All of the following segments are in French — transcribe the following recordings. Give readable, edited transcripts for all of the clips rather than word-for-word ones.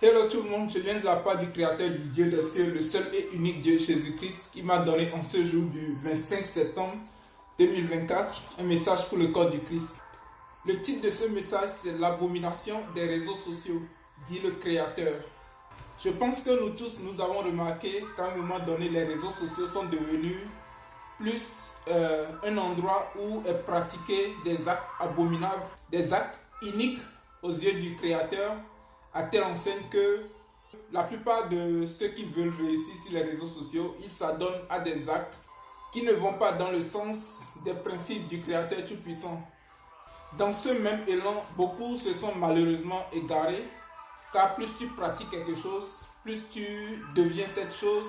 Hello tout le monde, je viens de la part du Créateur du Dieu des cieux, le seul et unique Dieu Jésus-Christ qui m'a donné en ce jour du 25 septembre 2024 un message pour le corps du Christ. Le titre de ce message c'est l'abomination des réseaux sociaux, dit le Créateur. Je pense que nous tous nous avons remarqué qu'à un moment donné les réseaux sociaux sont devenus plus un endroit où est pratiqué des actes abominables, des actes iniques aux yeux du Créateur, à telle enseigne que la plupart de ceux qui veulent réussir sur les réseaux sociaux, ils s'adonnent à des actes qui ne vont pas dans le sens des principes du Créateur Tout-Puissant. Dans ce même élan, beaucoup se sont malheureusement égarés, car plus tu pratiques quelque chose, plus tu deviens cette chose,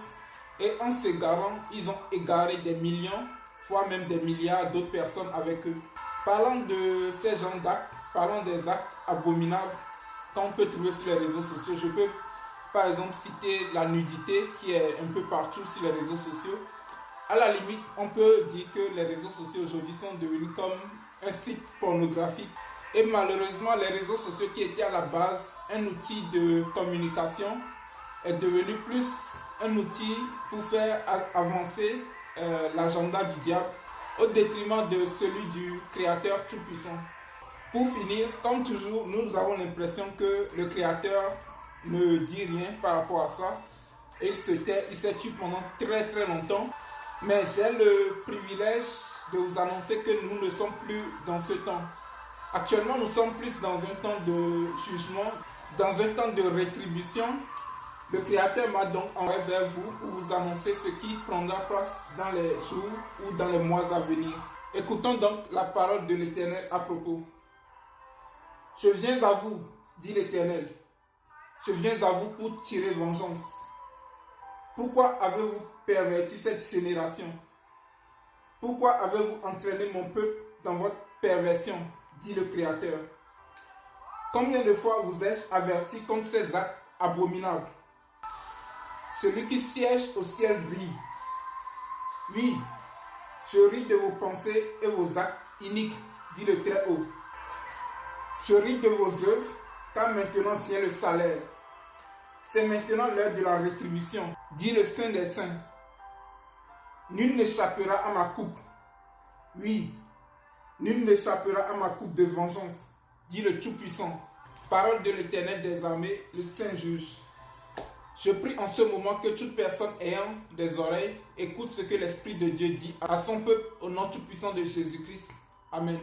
et en s'égarant, ils ont égaré des millions, voire même des milliards d'autres personnes avec eux. Parlant de ces genres d'actes, parlant des actes abominables qu'on peut trouver sur les réseaux sociaux, je peux par exemple citer la nudité qui est un peu partout sur les réseaux sociaux. À la limite, on peut dire que les réseaux sociaux aujourd'hui sont devenus comme un site pornographique. Et malheureusement, les réseaux sociaux qui étaient à la base un outil de communication est devenu plus un outil pour faire avancer l'agenda du diable au détriment de celui du Créateur Tout-Puissant. Pour finir, comme toujours, nous avons l'impression que le Créateur ne dit rien par rapport à ça. Et il s'est tué pendant très très longtemps. Mais j'ai le privilège de vous annoncer que nous ne sommes plus dans ce temps. Actuellement, nous sommes plus dans un temps de jugement, dans un temps de rétribution. Le Créateur m'a donc envoyé vers vous pour vous annoncer ce qui prendra place dans les jours ou dans les mois à venir. Écoutons donc la parole de l'Éternel à propos. Je viens à vous, dit l'Éternel. Je viens à vous pour tirer vengeance. Pourquoi avez-vous perverti cette génération? Pourquoi avez-vous entraîné mon peuple dans votre perversion, dit le Créateur? Combien de fois vous ai-je averti contre ces actes abominables? Celui qui siège au ciel rit. Oui, je ris de vos pensées et vos actes iniques, dit le Très-Haut. Je ris de vos œuvres, car maintenant vient le salaire. C'est maintenant l'heure de la rétribution, dit le Saint des Saints. Nul n'échappera à ma coupe. Oui, nul n'échappera à ma coupe de vengeance, dit le Tout-Puissant. Parole de l'Éternel des armées, le Saint Juge. Je prie en ce moment que toute personne ayant des oreilles écoute ce que l'Esprit de Dieu dit à son peuple au nom tout-puissant de Jésus-Christ. Amen.